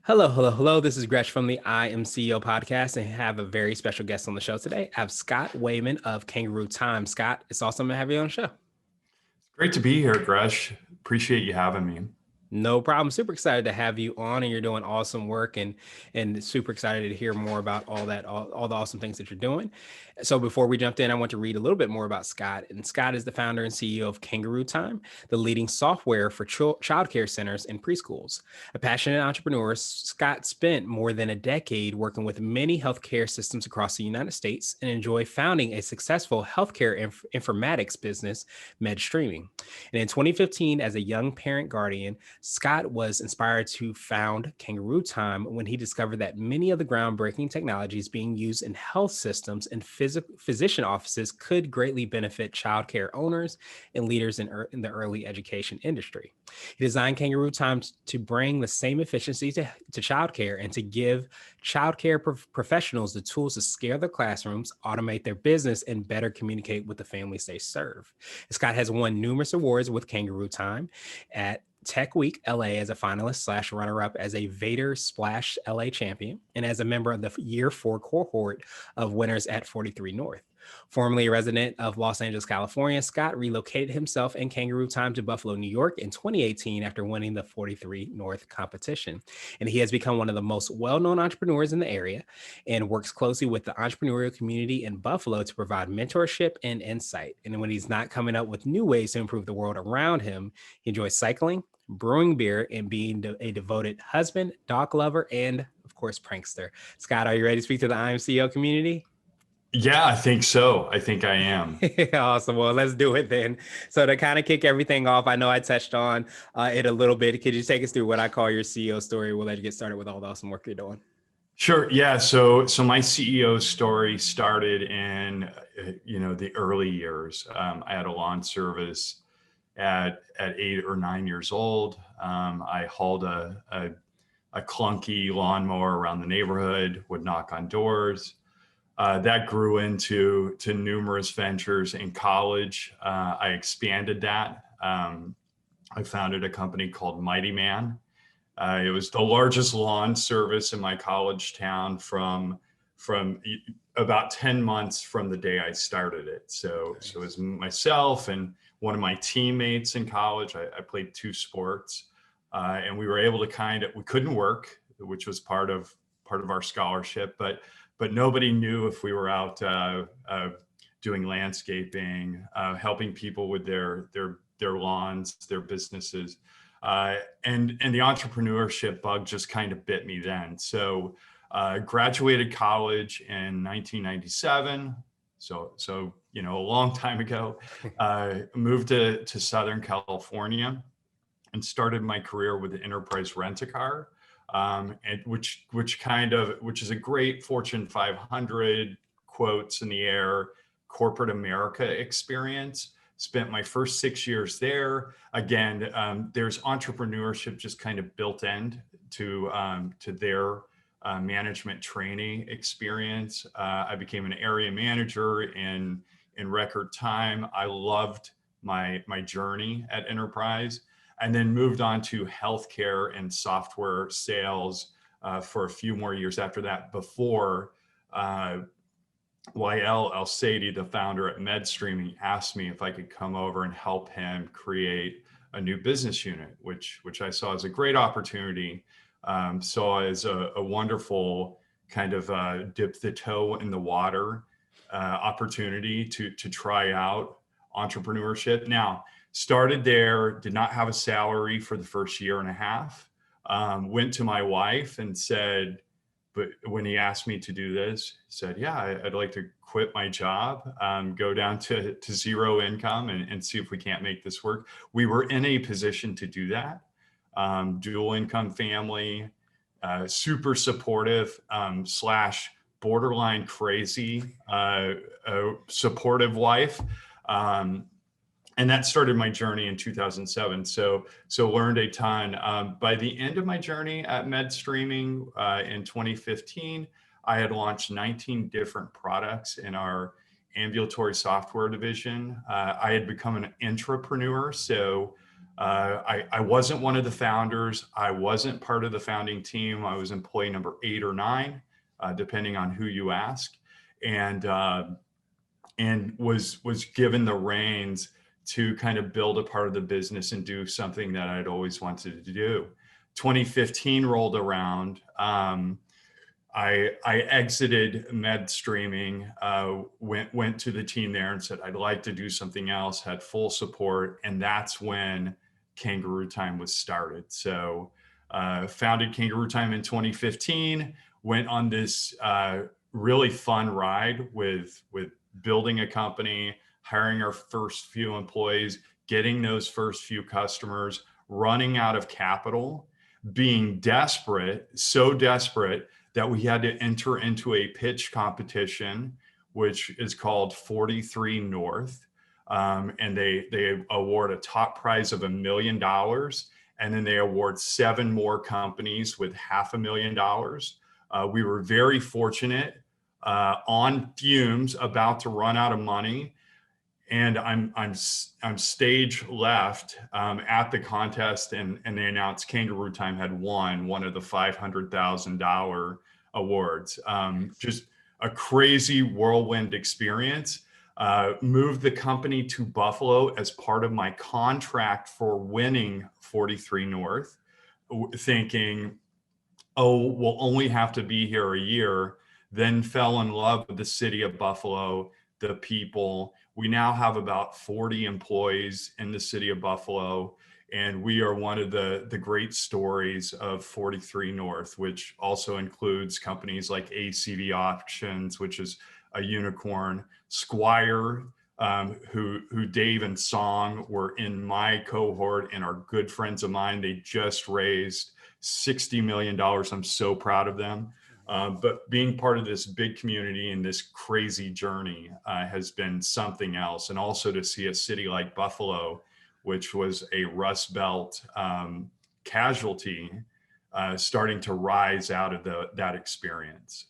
Hello, hello, hello. This is Gresh from the I Am CEO podcast and have a very special guest on the show today. I have Scott Wayman of Kangarootime. Scott, it's awesome to have you on the show. Great to be here, Gresh. Appreciate you having me. No problem. Super excited to have you on, and you're doing awesome work, and super excited to hear more about all the awesome things that you're doing. So before we jumped in, I want to read a little bit more about Scott. And Scott is the founder and CEO of Kangarootime, the leading software for childcare centers and preschools. A passionate entrepreneur, Scott spent more than a decade working with many healthcare systems across the United States and enjoyed founding a successful healthcare informatics business, Medstreaming. And in 2015, as a young parent guardian, Scott was inspired to found Kangarootime when he discovered that many of the groundbreaking technologies being used in health systems and physician offices could greatly benefit childcare owners and leaders in the early education industry. He designed Kangarootime to bring the same efficiency to childcare and to give childcare professionals the tools to scale their classrooms, automate their business, and better communicate with the families they serve. Scott has won numerous awards with Kangarootime at Tech Week LA as a finalist slash runner-up as a Vader Splash LA champion and as a member of the year 4 cohort of winners at 43 North. Formerly a resident of Los Angeles, California, Scott relocated himself and Kangarootime to Buffalo, New York in 2018 after winning the 43 North competition. And he has become one of the most well-known entrepreneurs in the area and works closely with the entrepreneurial community in Buffalo to provide mentorship and insight. And when he's not coming up with new ways to improve the world around him, he enjoys cycling, brewing beer, and being a devoted husband, dog lover, and of course, prankster. Scott, are you ready to speak to the IMCO community? Yeah, I think so. I think I am. Awesome. Well, let's do it then. So to kind of kick everything off, I know I touched on it a little bit. Could you take us through what I call your CEO story? We'll let you get started with all the awesome work you're doing. Sure. Yeah. So my CEO story started in the early years. I had a lawn service at 8 or 9 years old. I hauled a clunky lawnmower around the neighborhood, would knock on doors. That grew into numerous ventures in college. I expanded that. I founded a company called Mighty Man. It was the largest lawn service in my college town from about 10 months from the day I started it. So it was myself and one of my teammates in college. I played two sports, and we were able to we couldn't work, which was part of our scholarship, but nobody knew if we were out doing landscaping, helping people with their lawns, their businesses. And the entrepreneurship bug just kind of bit me then. So graduated college in 1997. So a long time ago. Moved to Southern California and started my career with Enterprise Rent-A-Car, and which is a great Fortune 500 quotes in the air corporate America experience. Spent my first 6 years there. Again, there's entrepreneurship just kind of built in to their management training experience. I became an area manager in record time. I loved my journey at Enterprise, and then moved on to healthcare and software sales for a few more years after that before Wael El-Saidi, the founder at Medstreaming, asked me if I could come over and help him create a new business unit, which I saw as a great opportunity, saw as a wonderful kind of dip the toe in the water opportunity to try out entrepreneurship. Now, started there, did not have a salary for the first year and a half, went to my wife and said, but when he asked me to do this, said, yeah, I'd like to quit my job, go down to zero income and see if we can't make this work. We were in a position to do that. Dual income family, super supportive, slash borderline crazy, supportive wife. And that started my journey in 2007. So learned a ton. By the end of my journey at Medstreaming in 2015, I had launched 19 different products in our ambulatory software division. I had become an entrepreneur. So I wasn't one of the founders. I wasn't part of the founding team. I was employee number 8 or 9, depending on who you ask, and was given the reins to kind of build a part of the business and do something that I'd always wanted to do. 2015 rolled around. I exited Medstreaming, went to the team there and said, I'd like to do something else, had full support. And that's when Kangarootime was started. So founded Kangarootime in 2015, went on this really fun ride with building a company, hiring our first few employees, getting those first few customers, running out of capital, being desperate, so desperate that we had to enter into a pitch competition, which is called 43 North. And they award a top prize of $1 million. And then they award 7 more companies with $500,000. We were very fortunate, on fumes, about to run out of money. And I'm stage left at the contest, and they announced Kangarootime had won one of the $500,000 awards. Just a crazy whirlwind experience. Moved the company to Buffalo as part of my contract for winning 43 North, thinking, oh, we'll only have to be here a year. Then fell in love with the city of Buffalo, the people. We now have about 40 employees in the city of Buffalo, and we are one of the great stories of 43 North, which also includes companies like ACV Auctions, which is a unicorn, Squire, who Dave and Song were in my cohort and are good friends of mine. They just raised $60 million. I'm so proud of them. But being part of this big community and this crazy journey has been something else. And also to see a city like Buffalo, which was a Rust Belt casualty, starting to rise out of that experience.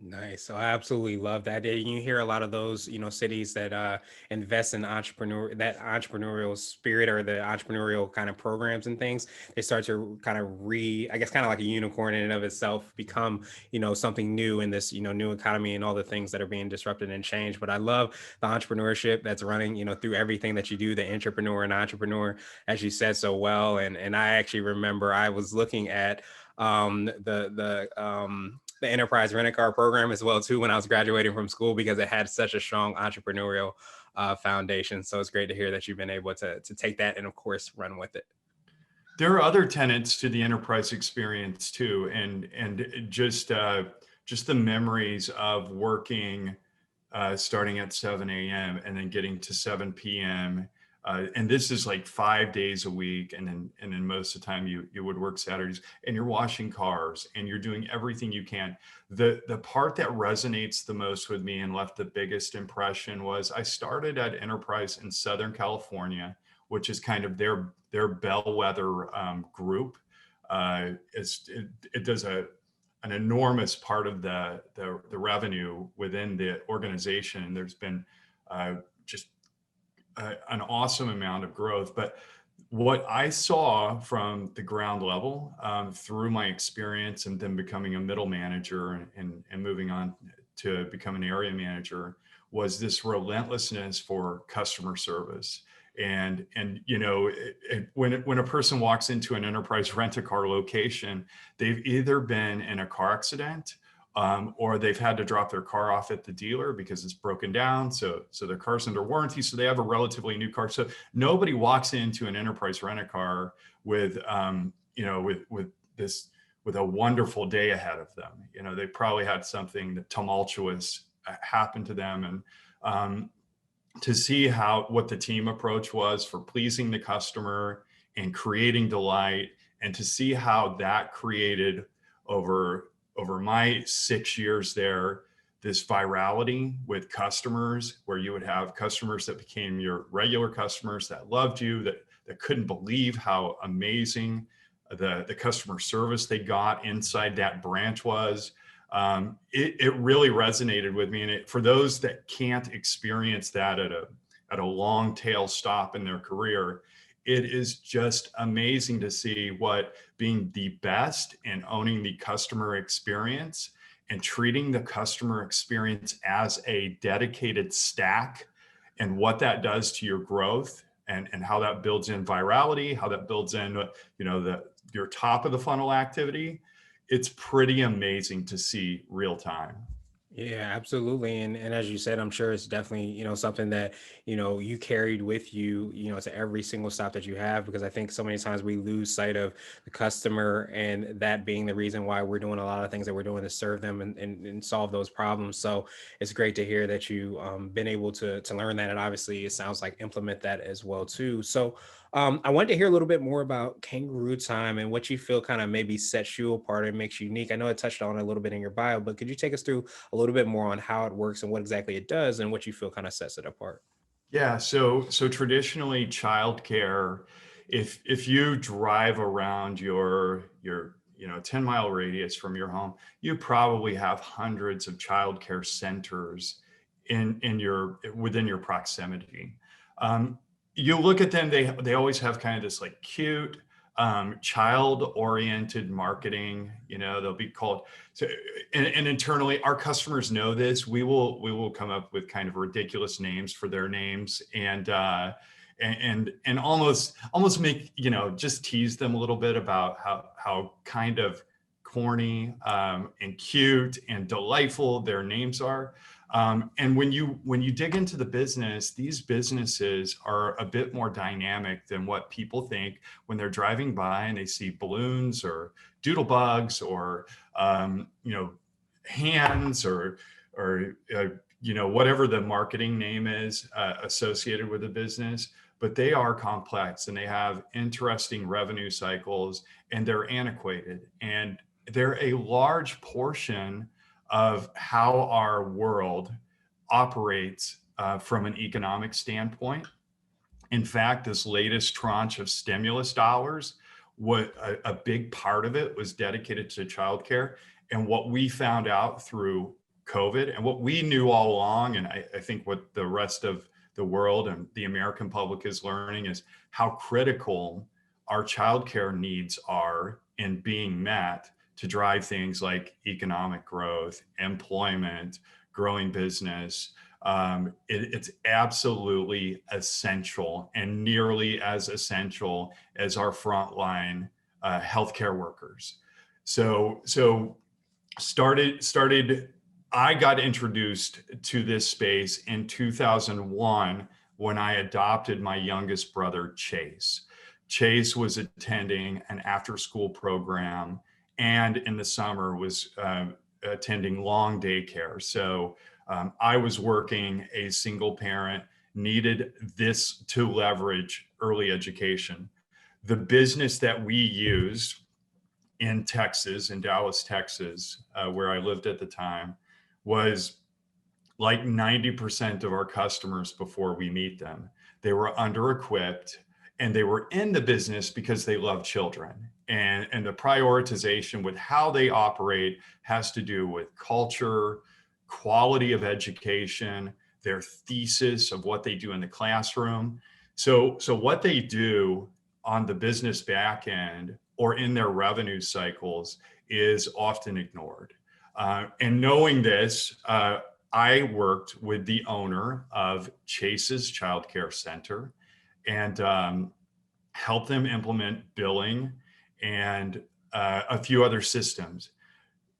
Nice. So I absolutely love that. And you hear a lot of those, cities that invest in that entrepreneurial spirit or the entrepreneurial kind of programs and things. They start to kind of I guess, kind of like a unicorn in and of itself, become, something new in this, new economy and all the things that are being disrupted and changed. But I love the entrepreneurship that's running, through everything that you do, the entrepreneur and entrepreneur, as you said so well. And I actually remember I was looking at the enterprise rent-a-car program as well too when I was graduating from school, because it had such a strong entrepreneurial foundation. So it's great to hear that you've been able to take that and of course run with it. There are other tenets to the enterprise experience too, and just the memories of working starting at 7 a.m. and then getting to 7 p.m. And this is like 5 days a week, and then most of the time you would work Saturdays, and you're washing cars and you're doing everything you can. The part that resonates the most with me and left the biggest impression was I started at Enterprise in Southern California, which is kind of their bellwether group. It does an enormous part of the revenue within the organization. And there's been just an awesome amount of growth. But what I saw from the ground level through my experience and then becoming a middle manager and moving on to become an area manager was this relentlessness for customer service. And when a person walks into an enterprise rent-a-car location, they've either been in a car accident or they've had to drop their car off at the dealer because it's broken down. So their car's under warranty. So they have a relatively new car. So nobody walks into an enterprise rent-a-car with a wonderful day ahead of them. They probably had something tumultuous happen to them. And to see what the team approach was for pleasing the customer and creating delight, and to see how that created over my 6 years there, this virality with customers, where you would have customers that became your regular customers that loved you, that couldn't believe how amazing the customer service they got inside that branch was. It really resonated with me. And for those that can't experience that at a long tail stop in their career, it is just amazing to see what being the best and owning the customer experience and treating the customer experience as a dedicated stack and what that does to your growth and how that builds in virality, how that builds in, your top of the funnel activity. It's pretty amazing to see real time. Yeah, absolutely. And as you said, I'm sure it's definitely, something that, you carried with you, to every single stop that you have, because I think so many times we lose sight of the customer and that being the reason why we're doing a lot of things that we're doing to serve them and solve those problems. So it's great to hear that you been able to learn that. And obviously it sounds like implement that as well too. So I wanted to hear a little bit more about Kangarootime and what you feel kind of maybe sets you apart and makes you unique. I know it touched on it a little bit in your bio, but could you take us through a little bit more on how it works and what exactly it does and what you feel kind of sets it apart? Yeah, so traditionally childcare, if you drive around your 10-mile radius from your home, you probably have hundreds of childcare centers in your within your proximity. Um, you look at them, they always have kind of this like cute child-oriented marketing. They'll be called so, and internally, our customers know this. We will come up with kind of ridiculous names for their names, and almost make just tease them a little bit about how kind of corny and cute and delightful their names are. And when you dig into the business, these businesses are a bit more dynamic than what people think when they're driving by and they see balloons or doodle bugs or hands or whatever the marketing name is associated with the business. But they are complex and they have interesting revenue cycles and they're antiquated and they're a large portion of how our world operates from an economic standpoint. In fact, this latest tranche of stimulus dollars, what a big part of it was dedicated to childcare. And what we found out through COVID and what we knew all along, and I think what the rest of the world and the American public is learning is how critical our childcare needs are in being met to drive things like economic growth, employment, growing business. It's absolutely essential and nearly as essential as our frontline healthcare workers. So started. I got introduced to this space in 2001 when I adopted my youngest brother, Chase. Chase was attending an after-school program and in the summer was attending long daycare. So I was working a single parent, needed this to leverage early education. The business that we used in Texas, in Dallas, Texas, where I lived at the time, was like 90% of our customers before we meet them. They were under-equipped and they were in the business because they love children. And the prioritization with how they operate has to do with culture, quality of education, their thesis of what they do in the classroom. So what they do on the business back end or in their revenue cycles is often ignored. And knowing this, I worked with the owner of Chase's Child Care Center and helped them implement billing and a few other systems.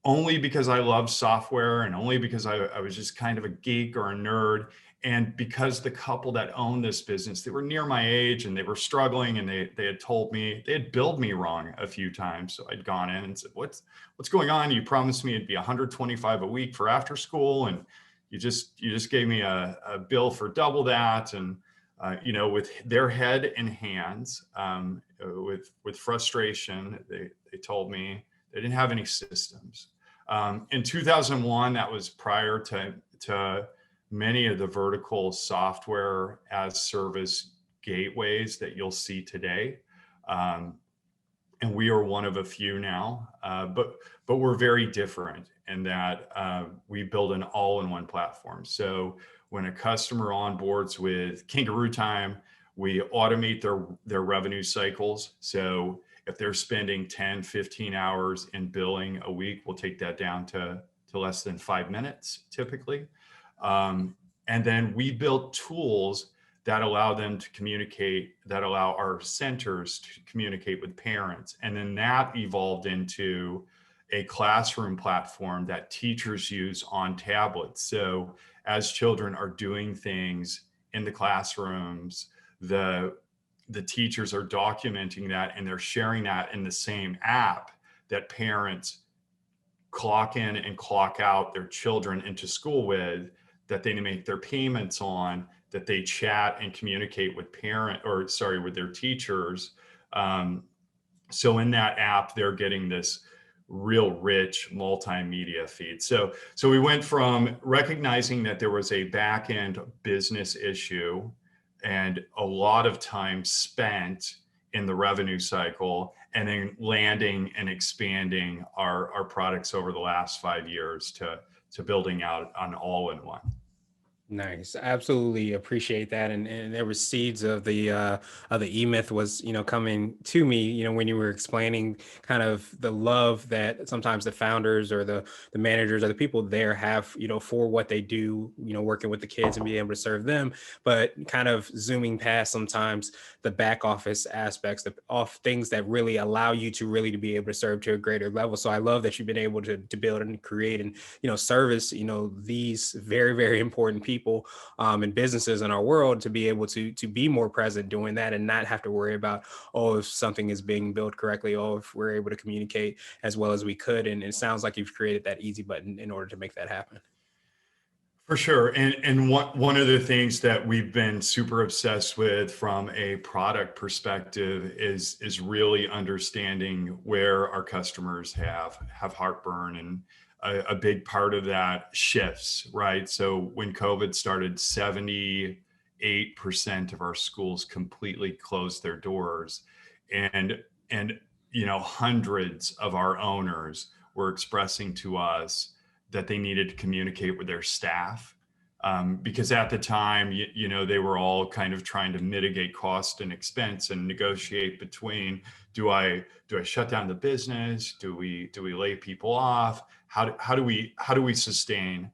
Only because I love software and only because I was just kind of a geek or a nerd. And because the couple that owned this business, they were near my age and they were struggling and they had told me, they had billed me wrong a few times. So I'd gone in and said, what's going on? You promised me it'd be 125 a week for after school. And you just gave me a bill for double that. And, with their head in hands, with frustration, they told me they didn't have any systems. In 2001, that was prior to many of the vertical software as service gateways that you'll see today. And we are one of a few now, but we're very different in that we build an all-in-one platform. So when a customer onboards with Kangarootime, We automate their revenue cycles. So if they're spending 10, 15 hours in billing a week, we'll take that down to less than 5 minutes typically. And then we built tools that allow them to communicate, that allow our centers to communicate with parents. And then that evolved into a classroom platform that teachers use on tablets. So as children are doing things in the classrooms, the teachers are documenting that and they're sharing that in the same app that parents clock in and clock out their children into school with, that they make their payments on, that they chat and communicate with with their teachers. So in that app, they're getting this real rich multimedia feed. So we went from recognizing that there was a back end business issue and a lot of time spent in the revenue cycle, and then landing and expanding our products over the last 5 years to building out an all-in-one. Nice. Absolutely appreciate that. And there was seeds of the e-myth was, coming to me, when you were explaining kind of the love that sometimes the founders or the managers or the people there have, for what they do, working with the kids and being able to serve them, but kind of zooming past sometimes the back office aspects, the off things that really allow you to really to be able to serve to a greater level. So I love that you've been able to build and create and, service, these very, very important people and businesses in our world to be able to be more present doing that and not have to worry about, oh, if something is being built correctly, oh, if we're able to communicate as well as we could. And it sounds like you've created that easy button in order to make that happen. For sure. And one of the things that we've been super obsessed with from a product perspective is really understanding where our customers have heartburn. And a big part of that shifts, right? So when COVID started, 78% of our schools completely closed their doors. And hundreds of our owners were expressing to us that they needed to communicate with their staff, because at the time, they were all kind of trying to mitigate cost and expense and negotiate between, do I shut down the business? Do we lay people off? How do we sustain?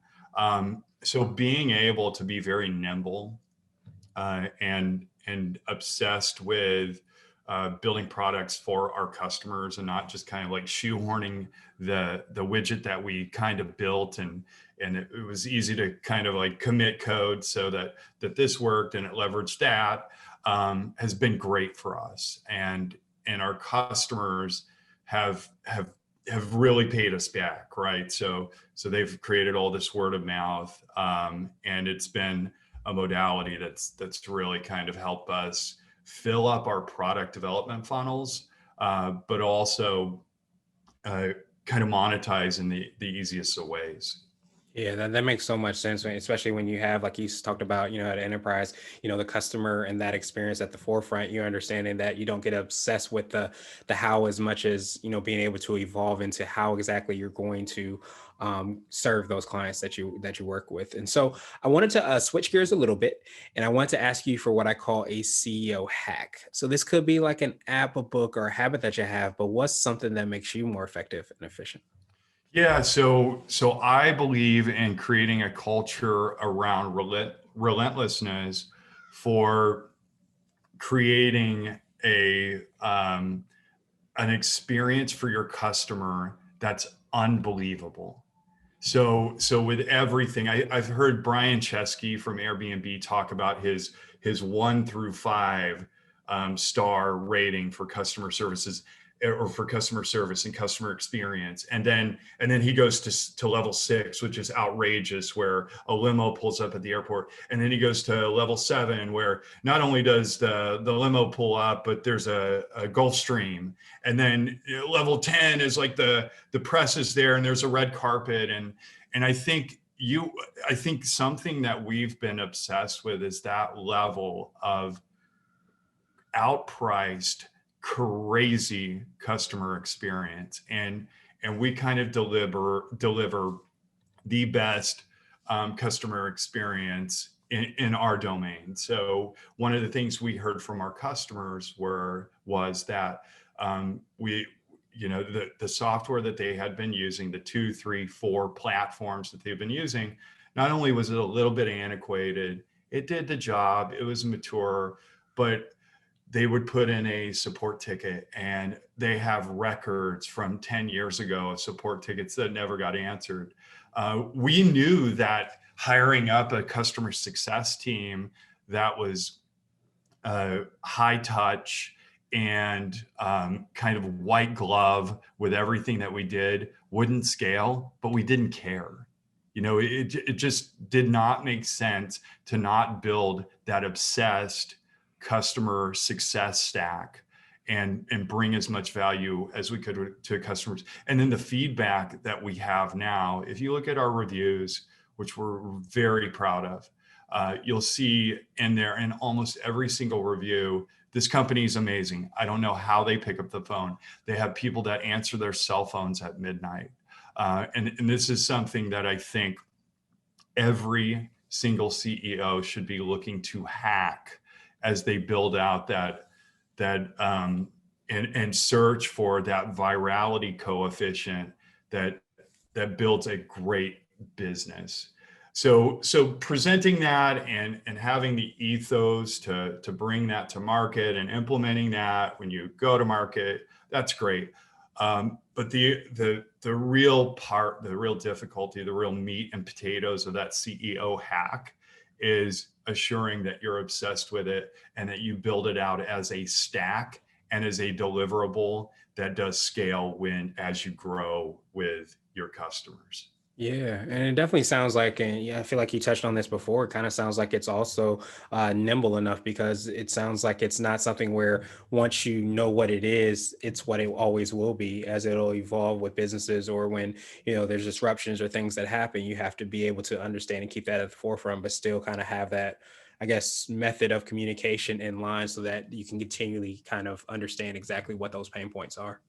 So being able to be very nimble and obsessed with building products for our customers, and not just kind of like shoehorning the widget that we kind of built, and it was easy to kind of like commit code so that this worked and it leveraged that, has been great for us, and our customers have really paid us back, right? So they've created all this word of mouth, and it's been a modality that's really kind of helped us fill up our product development funnels, but also kind of monetize in the easiest of ways. Yeah, that makes so much sense, especially when you have, like you talked about, at enterprise, the customer and that experience at the forefront. You're understanding that you don't get obsessed with the how as much as, being able to evolve into how exactly you're going to serve those clients that you work with. And so I wanted to switch gears a little bit, and I want to ask you for what I call a CEO hack. So this could be like an app, a book, or a habit that you have, but what's something that makes you more effective and efficient? Yeah, so I believe in creating a culture around relentlessness for creating an experience for your customer that's unbelievable. So with everything, I've heard Brian Chesky from Airbnb talk about his 1 through 5 star rating for customer services, or for customer service and customer experience, and then he goes to level 6, which is outrageous, where a limo pulls up at the airport, and then he goes to level 7, where not only does the limo pull up, but there's a Gulf Stream, and then level 10 is like the press is there and there's a red carpet, and I think something that we've been obsessed with is that level of outpriced, crazy customer experience, and we kind of deliver the best customer experience in our domain. So one of the things we heard from our customers was that we, the software that they had been using, the 2, 3, 4 platforms that they've been using, not only was it a little bit antiquated, it did the job, it was mature, but they would put in a support ticket and they have records from 10 years ago of support tickets that never got answered. We knew that hiring up a customer success team that was high touch and kind of white glove with everything that we did wouldn't scale, but we didn't care. It just did not make sense to not build that obsessed customer success stack and bring as much value as we could to customers. And then the feedback that we have now, if you look at our reviews, which we're very proud of, you'll see in there in almost every single review, this company is amazing. I don't know how they pick up the phone. They have people that answer their cell phones at midnight. And this is something that I think every single CEO should be looking to hack as they build out and search for that virality coefficient that builds a great business. So presenting that and having the ethos to bring that to market and implementing that when you go to market, that's great. But the real part, the real difficulty, the real meat and potatoes of that CEO hack is assuring that you're obsessed with it and that you build it out as a stack and as a deliverable that does scale as you grow with your customers. Yeah, and it definitely sounds like, and yeah, I feel like you touched on this before. It kind of sounds like it's also nimble enough, because it sounds like it's not something where once you know what it is, it's what it always will be, as it'll evolve with businesses, or when, there's disruptions or things that happen, you have to be able to understand and keep that at the forefront, but still kind of have that, I guess, method of communication in line so that you can continually kind of understand exactly what those pain points are.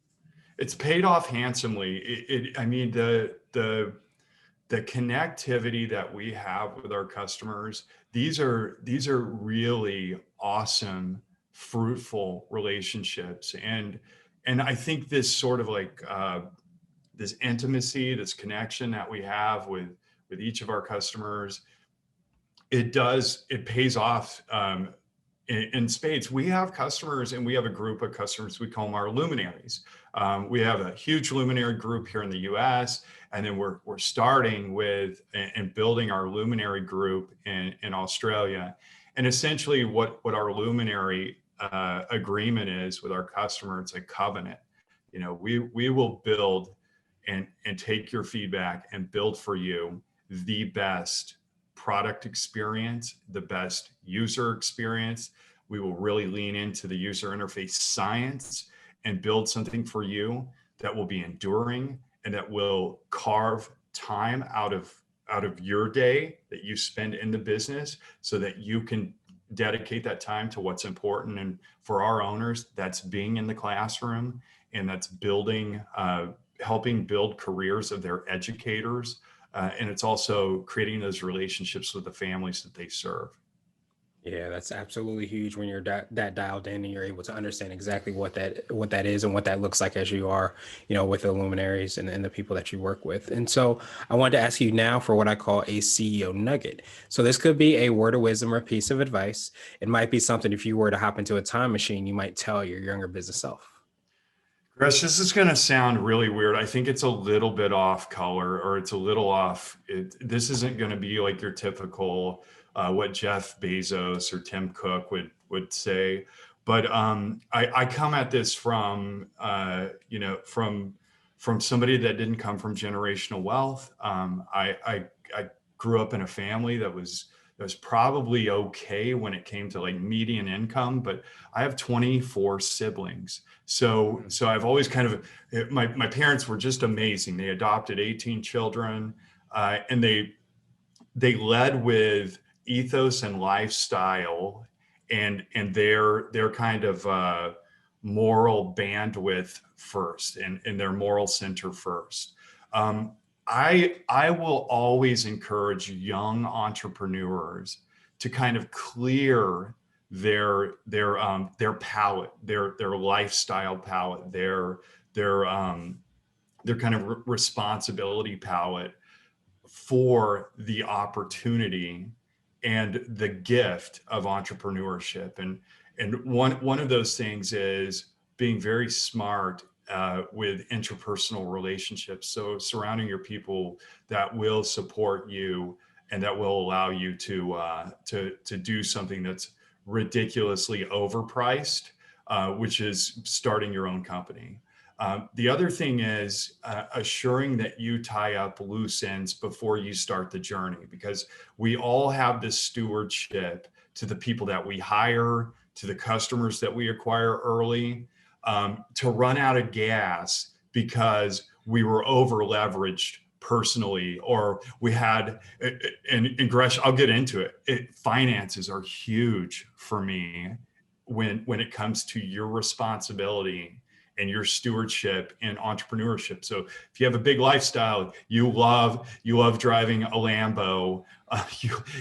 It's paid off handsomely. I mean, the connectivity that we have with our customers, these are really awesome, fruitful relationships. And I think this sort of like this intimacy, this connection that we have with each of our customers, it pays off in spades. We have customers, and we have a group of customers, we call them our luminaries. We have a huge luminary group here in the US, and then we're starting with and building our luminary group in Australia. And essentially what our luminary agreement is with our customer, it's a covenant. We will build and take your feedback and build for you the best product experience, the best user experience. We will really lean into the user interface science and build something for you that will be enduring and that will carve time out of your day that you spend in the business so that you can dedicate that time to what's important. And for our owners, that's being in the classroom, and that's building, helping build careers of their educators. And it's also creating those relationships with the families that they serve. Yeah, that's absolutely huge when you're that dialed in and you're able to understand exactly what that is and what that looks like as you are, with the luminaries and the people that you work with. And so I wanted to ask you now for what I call a CEO nugget. So this could be a word of wisdom or a piece of advice. It might be something, if you were to hop into a time machine, you might tell your younger business self. Chris, this is going to sound really weird. I think it's a little bit off color, or it's a little off. This isn't going to be like your typical what Jeff Bezos or Tim Cook would say. But I come at this from somebody that didn't come from generational wealth. I grew up in a family that was probably okay when it came to like median income, but I have 24 siblings. So I've always kind of, my parents were just amazing. They adopted 18 children, and they led with ethos and lifestyle and their kind of moral bandwidth first, and their moral center first. I will always encourage young entrepreneurs to kind of clear their palette, their lifestyle palette, their kind of responsibility palette for the opportunity and the gift of entrepreneurship. And one of those things is being very smart with interpersonal relationships. So surrounding your people that will support you and that will allow you to do something that's ridiculously overpriced, which is starting your own company. The other thing is assuring that you tie up loose ends before you start the journey, because we all have this stewardship to the people that we hire, to the customers that we acquire early, to run out of gas because we were over leveraged personally, or we had, and Gresh, I'll get into it. Finances are huge for me when it comes to your responsibility and your stewardship and entrepreneurship. So if you have a big lifestyle, you love driving a Lambo,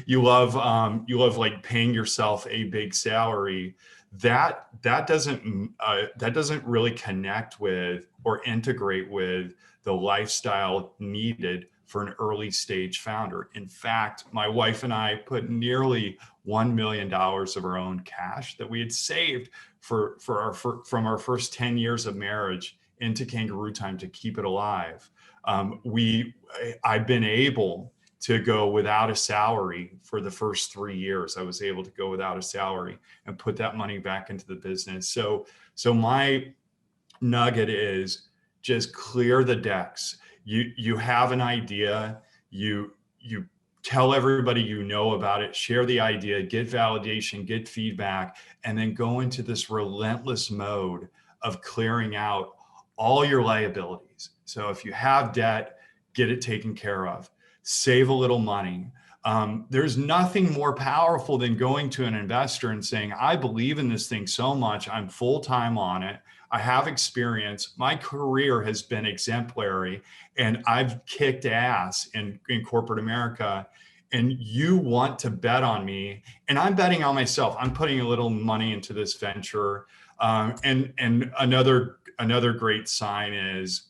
you love like paying yourself a big salary. That doesn't really connect with or integrate with the lifestyle needed for an early stage founder. In fact, my wife and I put nearly $1 million of our own cash that we had saved from our first 10 years of marriage into Kangarootime to keep it alive. I've been able to go without a salary for the first 3 years. I was able to go without a salary and put that money back into the business. So my nugget is just clear the decks. You have an idea, you tell everybody you know about it, share the idea, get validation, get feedback, and then go into this relentless mode of clearing out all your liabilities. So if you have debt, get it taken care of. Save a little money. There's nothing more powerful than going to an investor and saying, I believe in this thing so much, I'm full-time on it, I have experience, my career has been exemplary, and I've kicked ass in corporate America, and you want to bet on me, and I'm betting on myself. I'm putting a little money into this venture. And another great sign is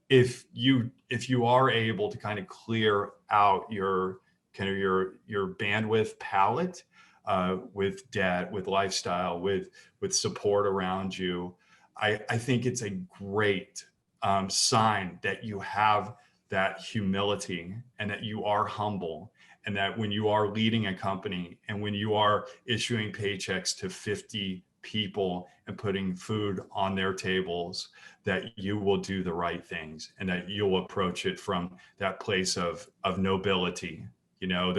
if you are able to kind of clear out your bandwidth palette, with debt, with lifestyle, with support around you, I think it's a great sign that you have that humility and that you are humble, and that when you are leading a company and when you are issuing paychecks to 50 people and putting food on their tables, that you will do the right things and that you'll approach it from that place of nobility. You know,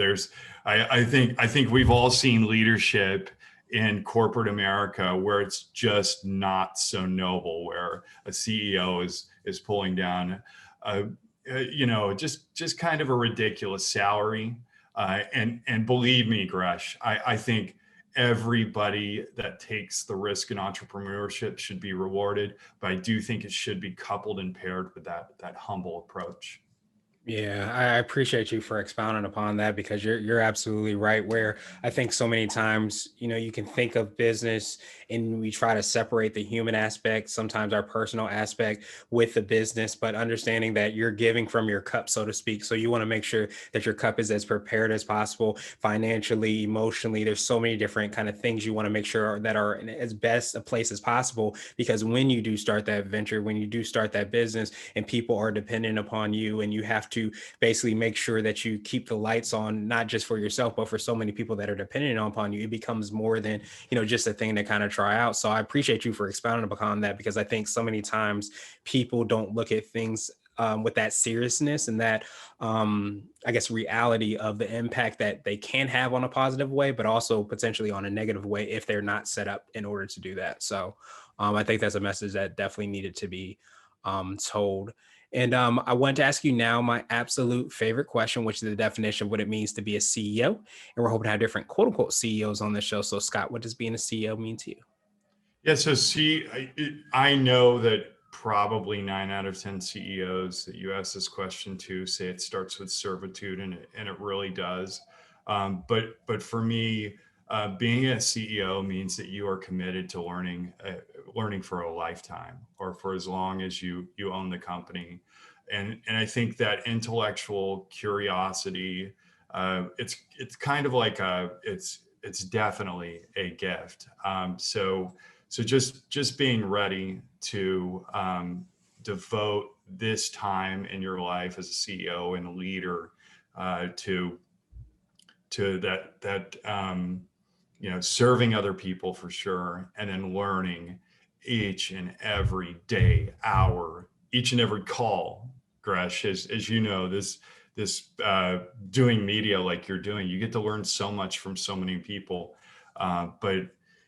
I think we've all seen leadership in corporate America where it's just not so noble, where a CEO is pulling down just kind of a ridiculous salary. And believe me, Gresh, I think everybody that takes the risk in entrepreneurship should be rewarded, but I do think it should be coupled and paired with that humble approach. Yeah, I appreciate you for expounding upon that, because you're absolutely right. Where I think so many times, you can think of business and we try to separate the human aspect, sometimes our personal aspect with the business, but understanding that you're giving from your cup, so to speak. So you want to make sure that your cup is as prepared as possible, financially, emotionally. There's so many different kind of things you want to make sure that are in as best a place as possible, because when you do start that venture, when you do start that business and people are dependent upon you, and you have to basically make sure that you keep the lights on, not just for yourself, but for so many people that are dependent upon you, it becomes more than, just a thing to kind of try out. So I appreciate you for expounding upon that, because I think so many times people don't look at things with that seriousness and that, I guess, reality of the impact that they can have on a positive way, but also potentially on a negative way if they're not set up in order to do that. So I think that's a message that definitely needed to be told. And I want to ask you now my absolute favorite question, which is the definition of what it means to be a CEO. And we're hoping to have different quote unquote CEOs on the show. So, Scott, what does being a CEO mean to you? Yeah, so I know that probably 9 out of 10 CEOs that you ask this question to say it starts with servitude, and it really does. But for me, being a CEO means that you are committed to learning for a lifetime, or for as long as you own the company. And I think that intellectual curiosity, it's kind of like it's definitely a gift. So just being ready to devote this time in your life as a CEO and a leader, to serving other people for sure, and then learning each and every day, hour, each and every call. Gresh, as you know, this doing media like you're doing, you get to learn so much from so many people, but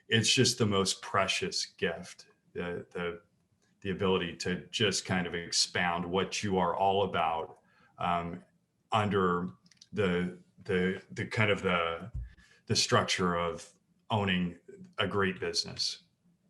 it's just the most precious gift, the ability to just kind of expound what you are all about, under the kind of the structure of owning a great business.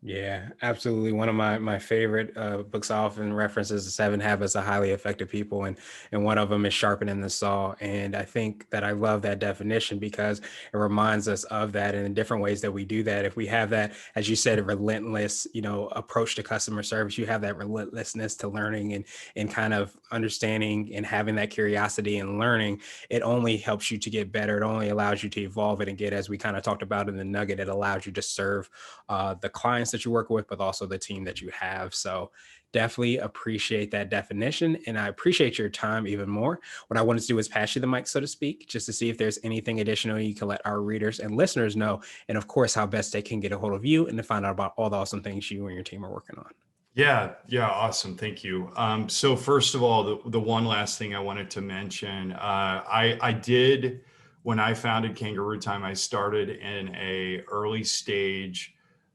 Yeah, absolutely. One of my favorite books I often references the Seven Habits of Highly Effective People, and one of them is sharpening the saw. And I think that I love that definition because it reminds us of that in different ways that we do that. If we have that, as you said, a relentless, approach to customer service, you have that relentlessness to learning and kind of understanding and having that curiosity and learning. It only helps you to get better. It only allows you to evolve it and get, as we kind of talked about in the nugget, it allows you to serve the clients that you work with, but also the team that you have. So definitely appreciate that definition. And I appreciate your time even more. What I wanted to do is pass you the mic, so to speak, just to see if there's anything additional you can let our readers and listeners know. And of course, how best they can get a hold of you and to find out about all the awesome things you and your team are working on. Yeah, awesome. Thank you. So first of all, the one last thing I wanted to mention, I did, when I founded Kangarootime, I started in a early stage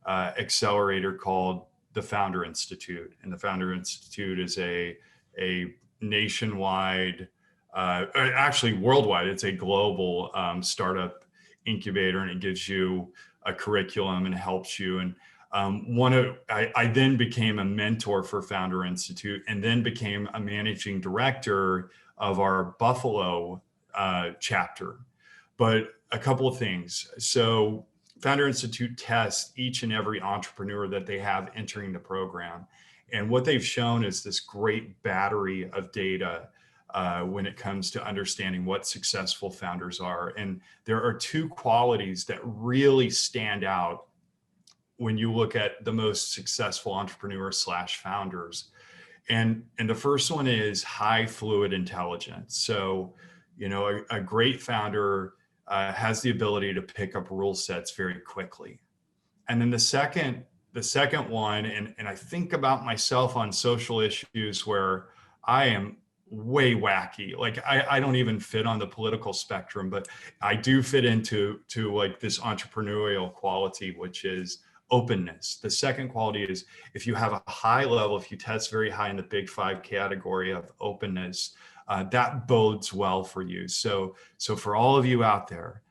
accelerator called the Founder Institute. And the Founder Institute is a nationwide, actually worldwide, it's a global startup incubator, and it gives you a curriculum and helps you. And I then became a mentor for Founder Institute, and then became a managing director of our Buffalo chapter. But a couple of things. So Founder Institute tests each and every entrepreneur that they have entering the program. And what they've shown is this great battery of data when it comes to understanding what successful founders are. And there are two qualities that really stand out when you look at the most successful entrepreneurs / founders. And the first one is high fluid intelligence. So, a great founder has the ability to pick up rule sets very quickly. And then the second one, and I think about myself on social issues where I am way wacky. Like I don't even fit on the political spectrum, but I do fit into like this entrepreneurial quality, which is openness. The second quality is, if you have a high level, if you test very high in the big five category of openness, that bodes well for you. So for all of you out there,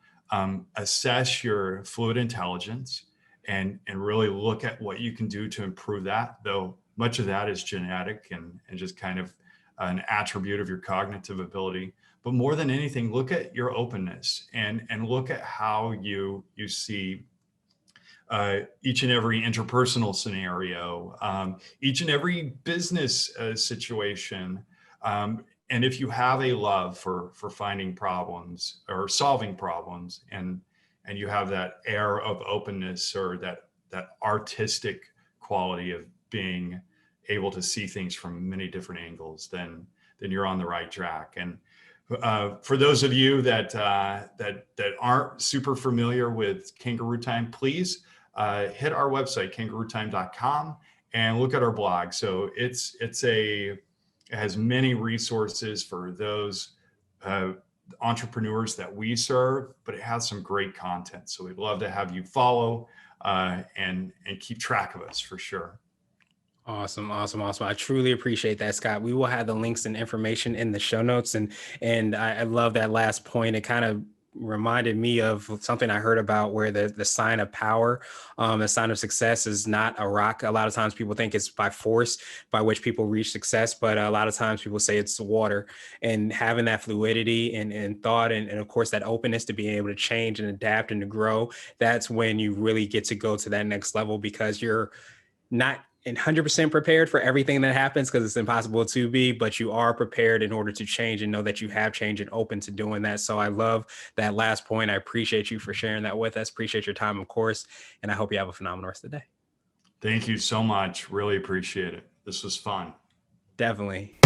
assess your fluid intelligence and really look at what you can do to improve that, though much of that is genetic and just kind of an attribute of your cognitive ability. But more than anything, look at your openness and look at how you see each and every interpersonal scenario, each and every business situation. And if you have a love for finding problems or solving problems, and you have that air of openness, or that artistic quality of being able to see things from many different angles, then you're on the right track. And for those of you that aren't super familiar with Kangarootime, please hit our website, Kangarootime.com, and look at our blog. So it has many resources for those entrepreneurs that we serve, but it has some great content. So we'd love to have you follow and keep track of us for sure. Awesome. I truly appreciate that, Scott. We will have the links and information in the show notes. And I love that last point. It kind of reminded me of something I heard about where the sign of power, the sign of success is not a rock. A lot of times people think it's by force by which people reach success, but a lot of times people say it's water. And having that fluidity and thought, and of course that openness to being able to change and adapt and to grow, that's when you really get to go to that next level, because you're not 100% prepared for everything that happens, because it's impossible to be, but you are prepared in order to change and know that you have change and open to doing that. So I love that last point. I appreciate you for sharing that with us. Appreciate your time, of course. And I hope you have a phenomenal rest of the day. Thank you so much. Really appreciate it. This was fun. Definitely.